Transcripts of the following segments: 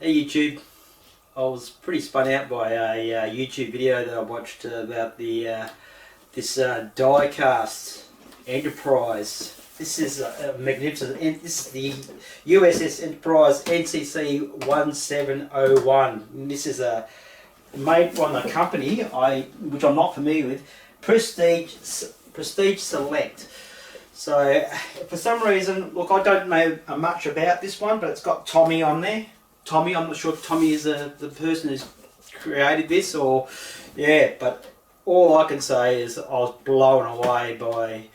Hey YouTube, I was pretty spun out by a YouTube video that I watched about this DIECAST Enterprise. This is a magnificent, this is the USS Enterprise NCC 1701. And this is made from a company which I'm not familiar with, Prestige Select. So for some reason, look, I don't know much about this one, but it's got Tommy on there. Tommy, I'm not sure if Tommy is the person who's created this, or yeah, but all I can say is I was blown away by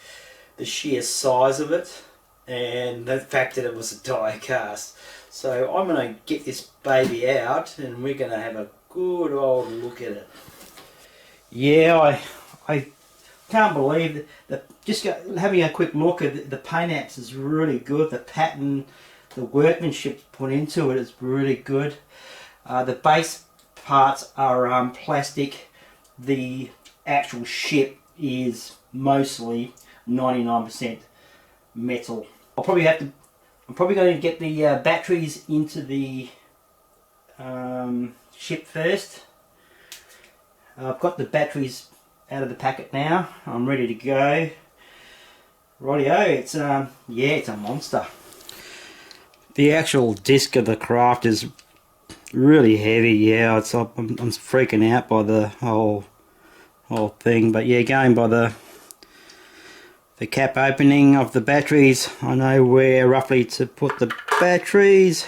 the sheer size of it and the fact that it was a die cast. So I'm going to get this baby out and we're going to have a good old look at it. Yeah, I can't believe that just having a quick look at the paint apps is really good. The pattern, the workmanship put into it is really good. The base parts are plastic. The actual ship is mostly 99% metal. I'm probably going to get the batteries into the ship first. I've got the batteries out of the packet now. I'm ready to go. Rightio, it's yeah, it's a monster. The actual disc of the craft is really heavy. Yeah, I'm freaking out by the whole thing. But yeah, going by the cap opening of the batteries, I know where roughly to put the batteries,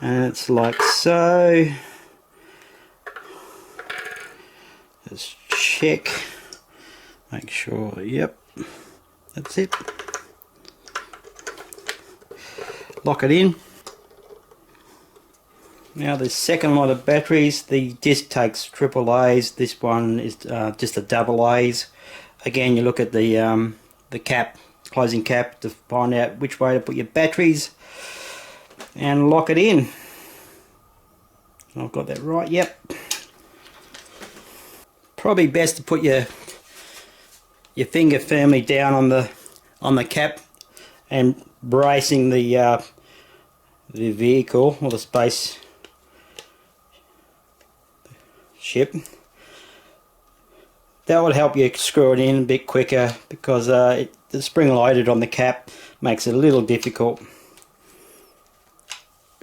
and it's like so. Just check, make sure. Yep, that's it. Lock it in. Now the second lot of batteries, the disc takes AAA's. This one is just a AA's. Again, you look at the cap, closing cap, to find out which way to put your batteries and lock it in. I've got that right. Yep. Probably best to put your finger firmly down on the cap and bracing the vehicle or the space ship. That would help you screw it in a bit quicker, because the spring loaded on the cap makes it a little difficult.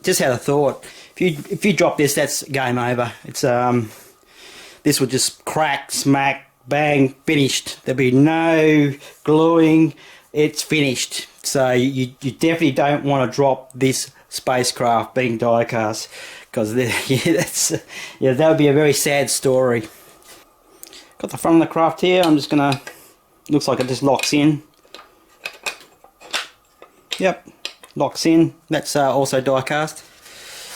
Just had a thought, if you drop this, that's game over. It's this will just crack, smack, bang, finished. There'll be no gluing. It's finished. So you definitely don't want to drop this spacecraft being die-cast, because yeah, that would be a very sad story. Got the front of the craft here. I'm just gonna, looks like it just locks in. Yep, locks in. That's also die-cast.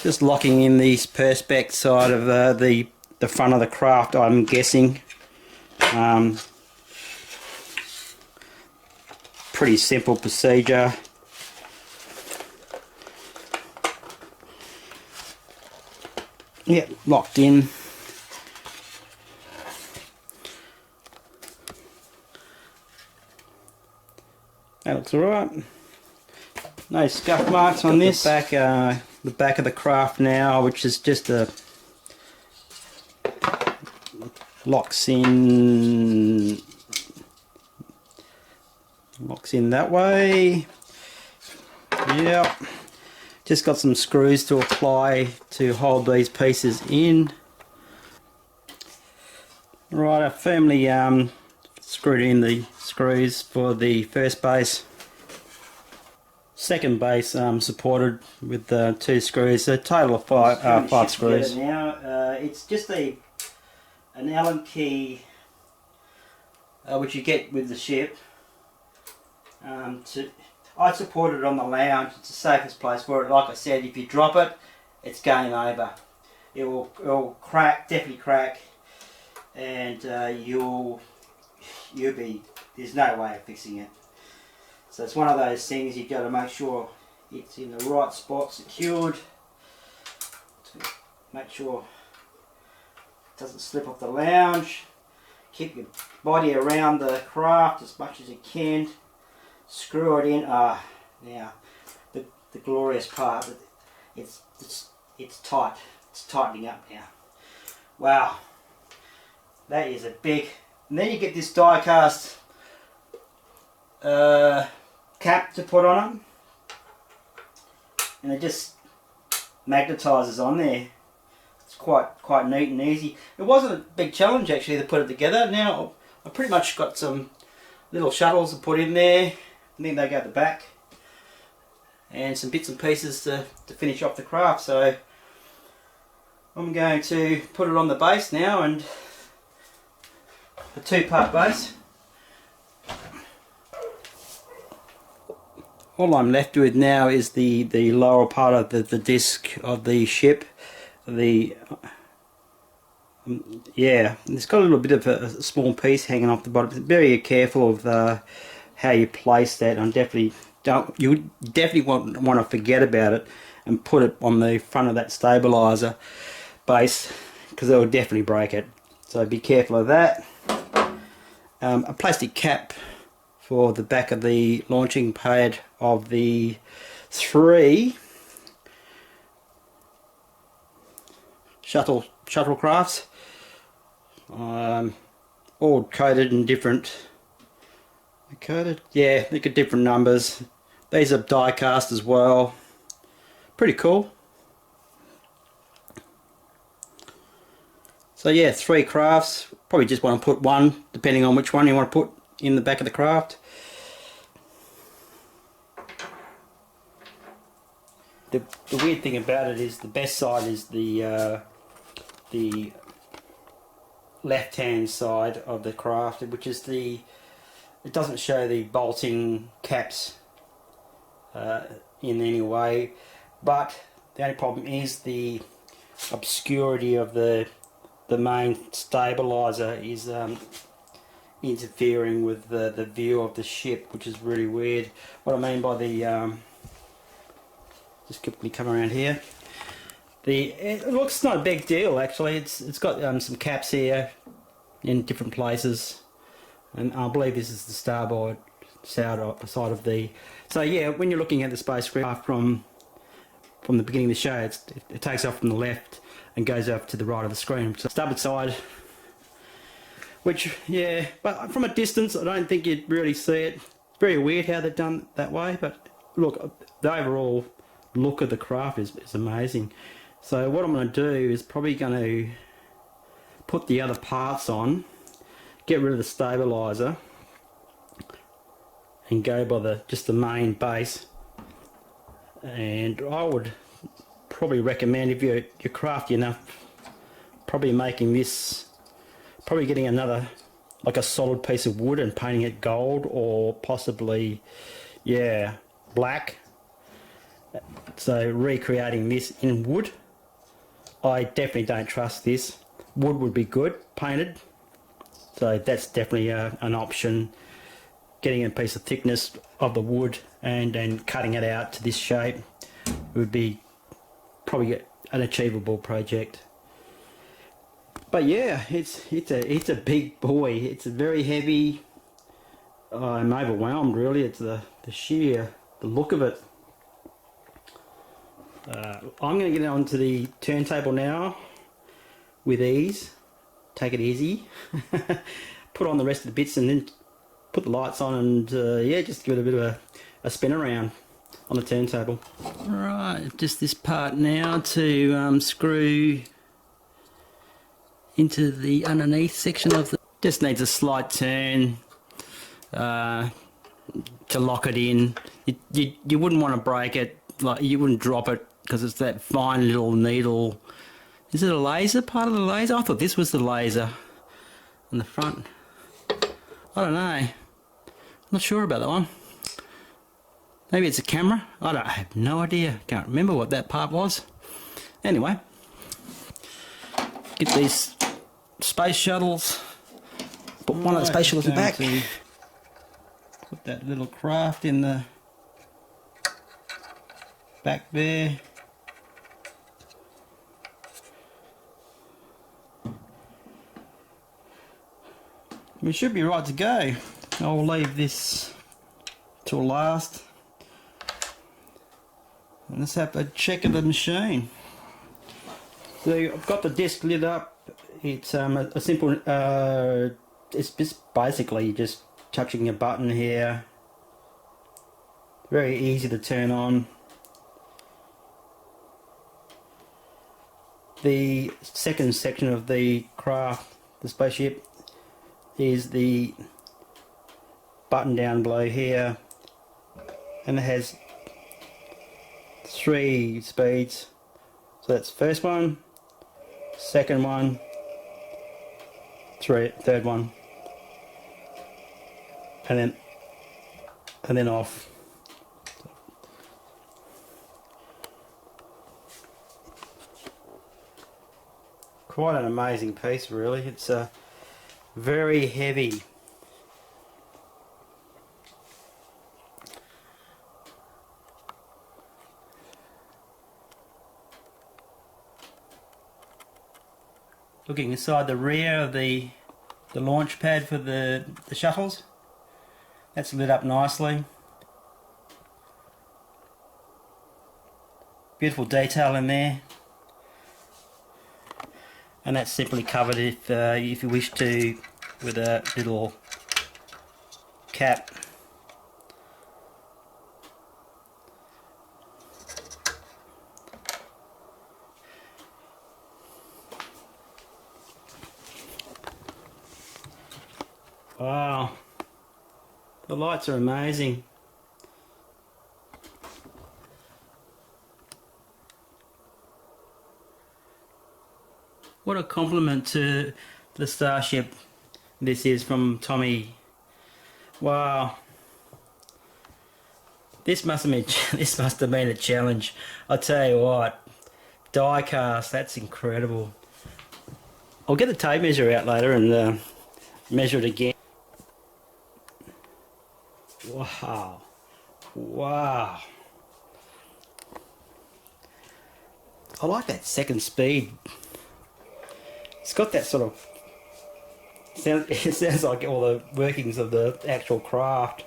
Just locking in the perspex side of the front of the craft, I'm guessing. Pretty simple procedure. Yep, locked in. That looks alright. No scuff marks on this. The back of the craft now, which is just a locks in that way. Yep. Just got some screws to apply to hold these pieces in. Right, I firmly screwed in the screws for the first base. Second base supported with 2 screws, a total of 5 screws. Now it's just an Allen key, which you get with the ship. I support it on the lounge. It's the safest place for it. Like I said, if you drop it, it's game over. It will crack, definitely crack, and you'll be, there's no way of fixing it. So it's one of those things you've got to make sure it's in the right spot, secured, to make sure it doesn't slip off the lounge. Keep your body around the craft as much as you can. Screw it in. Now the glorious part, it's it's tight. It's tightening up now. Wow, that is a big. And then you get this die-cast cap to put on it, and it just magnetises on there. It's quite neat and easy. It wasn't a big challenge actually to put it together. Now I pretty much got some little shuttles to put in there, and then they go at the back, and some bits and pieces to finish off the craft. So I'm going to put it on the base now, and a 2-part base. All I'm left with now is the lower part of the disc of the ship. Yeah, it's got a little bit of a small piece hanging off the bottom. Be very careful of how you place that. And you definitely want to forget about it and put it on the front of that stabiliser base, because it will definitely break it. So be careful of that. A plastic cap for the back of the launching pad of the 3 shuttlecrafts, all coated in different. Yeah, look at different numbers. These are die cast as well. Pretty cool. So yeah, 3 crafts. Probably just want to put one, depending on which one you want to put in the back of the craft. The weird thing about it is the best side is the left-hand side of the craft, which is it doesn't show the bolting caps in any way, but the only problem is the obscurity of the main stabilizer is interfering with the view of the ship, which is really weird. What I mean by the just quickly come around here. It looks not a big deal actually. It's got some caps here in different places, and I believe this is the starboard side of the. So yeah, when you're looking at the spacecraft from the beginning of the show, it takes off from the left and goes up to the right of the screen. So starboard side, which yeah, but from a distance I don't think you'd really see it. It's very weird how they've done it that way, but look, the overall look of the craft is amazing. So what I'm going to do is probably going to put the other parts on, get rid of the stabilizer, and go by just the main base. And I would probably recommend, if you're crafty enough, probably making this, probably getting another, like a solid piece of wood and painting it gold, or possibly, yeah, black. So recreating this in wood. I definitely don't trust this. Wood would be good, painted. So that's definitely an option. Getting a piece of thickness of the wood and cutting it out to this shape would be probably an achievable project. But yeah, it's a big boy. It's very heavy. I'm overwhelmed really. It's the look of it. I'm going to get onto the turntable now with ease. Take it easy. Put on the rest of the bits and then put the lights on, and yeah, just give it a bit of a spin around on the turntable. Right, just this part now to screw into the underneath section of the. Just needs a slight turn to lock it in. You wouldn't want to break it, like you wouldn't drop it, because it's that fine little needle. Is it a laser, part of the laser? I thought this was the laser on the front. I don't know. I'm not sure about that one. Maybe it's a camera? I have no idea. Can't remember what that part was. Anyway, get these space shuttles. Put one of the space shuttles in the back. Put that little craft in the back there. We should be right to go. I'll leave this till last. And let's have a check of the machine. So I've got the disc lit up. It's a simple, it's just basically just touching a button here. Very easy to turn on. The second section of the craft, the spaceship, is the button down below here, and it has 3 speeds. So that's first one, second one, third one, and then off. Quite an amazing piece, really. It's very heavy. Looking inside the rear of the launch pad for the shuttles, that's lit up nicely. Beautiful detail in there. And that's simply covered if you wish to, with a little cap. Wow, the lights are amazing. What a compliment to the Starship this is from Tommy. Wow. This must have been a challenge. I tell you what, die cast, that's incredible. I'll get the tape measure out later and measure it again. Wow. Wow. I like that second speed. It's got that sort of it sounds like all the workings of the actual craft.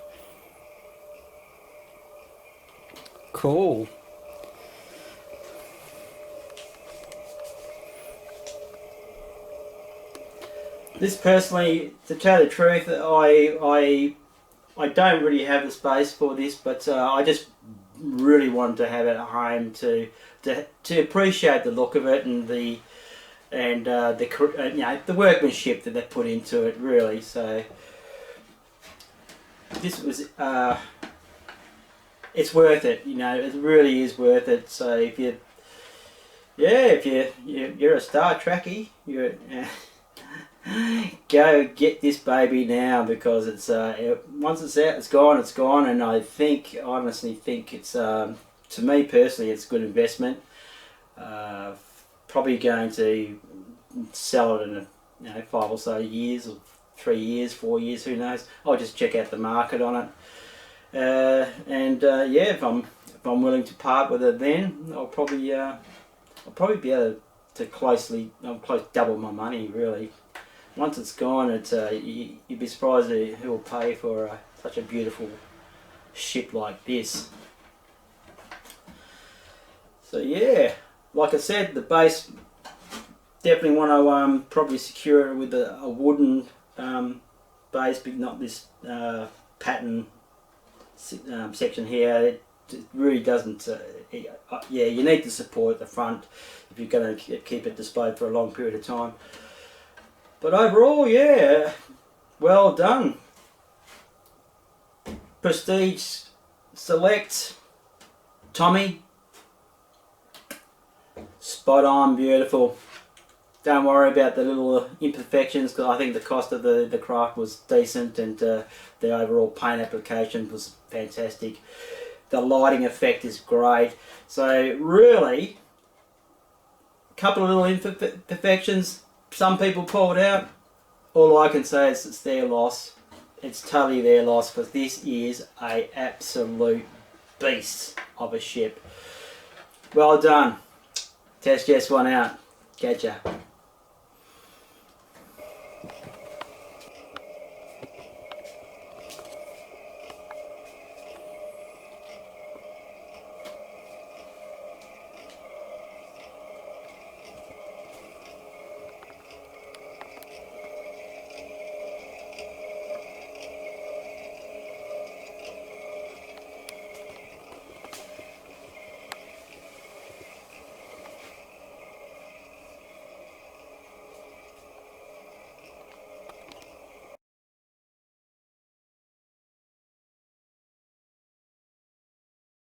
Cool. This personally, to tell the truth, I don't really have the space for this, but I just really wanted to have it at home to appreciate the look of it and the the workmanship that they put into it, really. So this was it's worth it, you know. It really is worth it. So if you're a Star Trekkie, go get this baby now, because it's once it's out, it's gone, and I honestly think it's to me personally, it's a good investment. Probably going to sell it in 5 or so years, or 3 years, 4 years, who knows. I'll just check out the market on it, yeah, if I'm willing to part with it, then I'll probably be able to close double my money, really. Once it's gone, you'd be surprised who will pay for such a beautiful ship like this. So yeah, like I said, the base, definitely want to probably secure it with a wooden base, but not this pattern section here. It really doesn't. Yeah, you need to support the front if you're going to keep it displayed for a long period of time. But overall, yeah, well done. Prestige Select Tommy. Spot on, beautiful. Don't worry about the little imperfections, because I think the cost of the craft was decent, and the overall paint application was fantastic. The lighting effect is great. So really, a couple of little imperfections. Some people pulled out. All I can say is it's their loss. It's totally their loss, because this is an absolute beast of a ship. Well done. Test Jess one out. Catch ya.